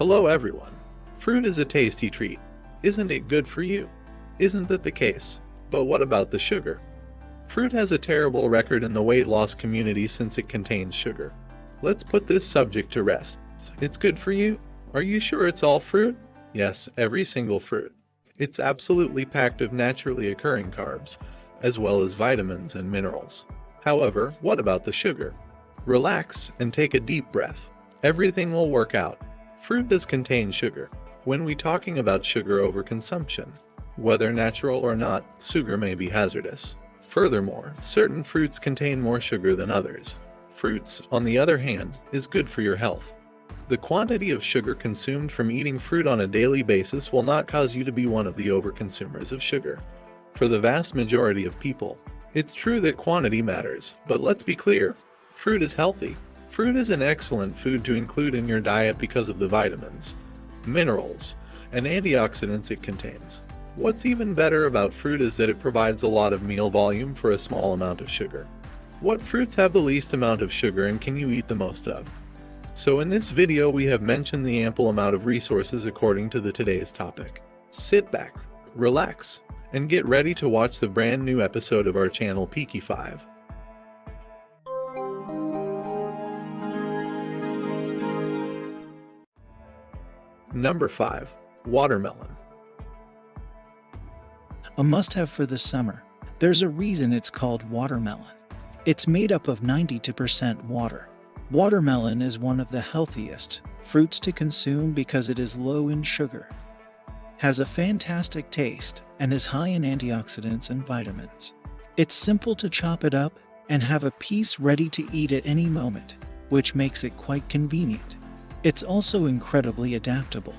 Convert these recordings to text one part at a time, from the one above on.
Hello everyone. Fruit is a tasty treat. Isn't it good for you? Isn't that the case? But what about the sugar? Fruit has a terrible record in the weight loss community since it contains sugar. Let's put this subject to rest. It's good for you? Are you sure it's all fruit? Yes, every single fruit. It's absolutely packed of naturally occurring carbs, as well as vitamins and minerals. However, what about the sugar? Relax and take a deep breath. Everything will work out. Fruit does contain sugar. When we're talking about sugar overconsumption, whether natural or not, sugar may be hazardous. Furthermore, certain fruits contain more sugar than others. Fruits, on the other hand, is good for your health. The quantity of sugar consumed from eating fruit on a daily basis will not cause you to be one of the overconsumers of sugar. For the vast majority of people, it's true that quantity matters, but let's be clear, fruit is healthy. Fruit is an excellent food to include in your diet because of the vitamins, minerals, and antioxidants it contains. What's even better about fruit is that it provides a lot of meal volume for a small amount of sugar. What fruits have the least amount of sugar and can you eat the most of? So in this video we have mentioned the ample amount of resources according to today's topic. Sit back, relax, and get ready to watch the brand new episode of our channel Peaky Five. Number 5. Watermelon. A must-have for the summer. There's a reason it's called watermelon. It's made up of 92% water. Watermelon is one of the healthiest fruits to consume because it is low in sugar, has a fantastic taste, and is high in antioxidants and vitamins. It's simple to chop it up and have a piece ready to eat at any moment, which makes it quite convenient. It's also incredibly adaptable.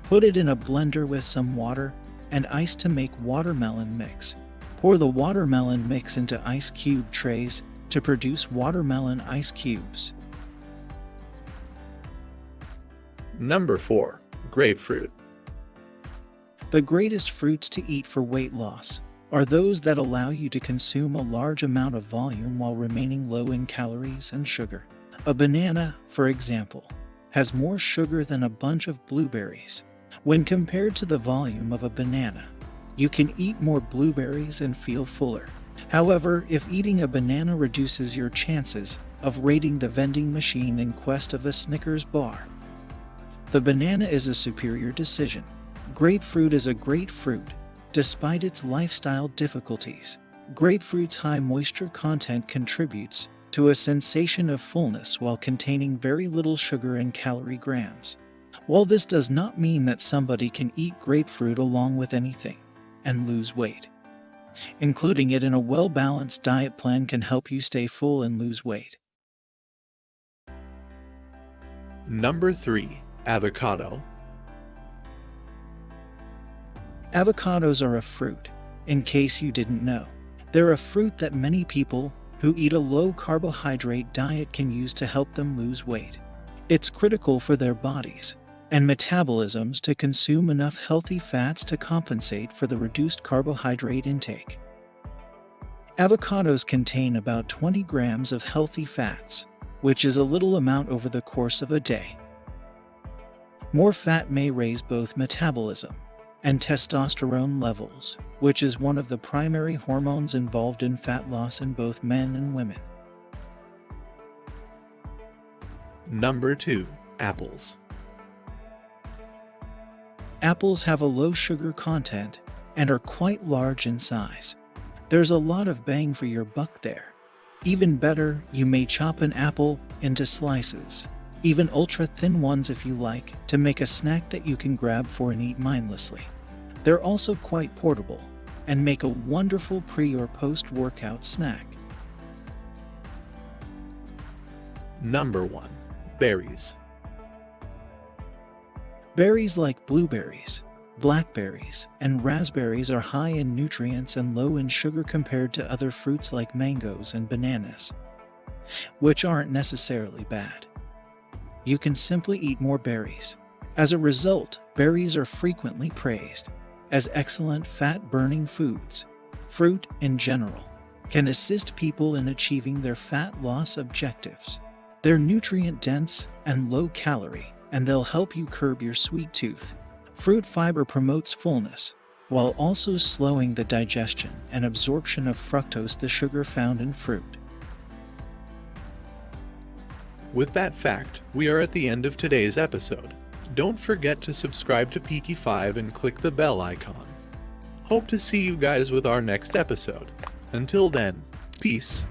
Put it in a blender with some water and ice to make watermelon mix. Pour the watermelon mix into ice cube trays to produce watermelon ice cubes. Number 4. Grapefruit. The greatest fruits to eat for weight loss are those that allow you to consume a large amount of volume while remaining low in calories and sugar. A banana, for example, has more sugar than a bunch of blueberries. When compared to the volume of a banana, you can eat more blueberries and feel fuller. However, if eating a banana reduces your chances of raiding the vending machine in quest of a Snickers bar, the banana is a superior decision. Grapefruit is a great fruit, despite its lifestyle difficulties. Grapefruit's high moisture content contributes to a sensation of fullness while containing very little sugar and calorie grams. While this does not mean that somebody can eat grapefruit along with anything and lose weight, including it in a well-balanced diet plan can help you stay full and lose weight. Number 3. Avocado. Avocados are a fruit, in case you didn't know. They're a fruit that many people who eat a low-carbohydrate diet can use to help them lose weight. It's critical for their bodies and metabolisms to consume enough healthy fats to compensate for the reduced carbohydrate intake. Avocados contain about 20 grams of healthy fats, which is a little amount over the course of a day. More fat may raise both metabolism and testosterone levels, which is one of the primary hormones involved in fat loss in both men and women. Number 2. Apples. Apples have a low sugar content and are quite large in size. There's a lot of bang for your buck there. Even better, you may chop an apple into slices, even ultra-thin ones if you like, to make a snack that you can grab for and eat mindlessly. They're also quite portable and make a wonderful pre- or post-workout snack. Number 1. Berries. Berries like blueberries, blackberries, and raspberries are high in nutrients and low in sugar compared to other fruits like mangoes and bananas, which aren't necessarily bad. You can simply eat more berries. As a result, berries are frequently praised as excellent fat-burning foods. Fruit, in general, can assist people in achieving their fat loss objectives. They're nutrient-dense and low-calorie, and they'll help you curb your sweet tooth. Fruit fiber promotes fullness, while also slowing the digestion and absorption of fructose, the sugar found in fruit. With that fact, we are at the end of today's episode. Don't forget to subscribe to Peaky Five and click the bell icon. Hope to see you guys with our next episode. Until then, peace.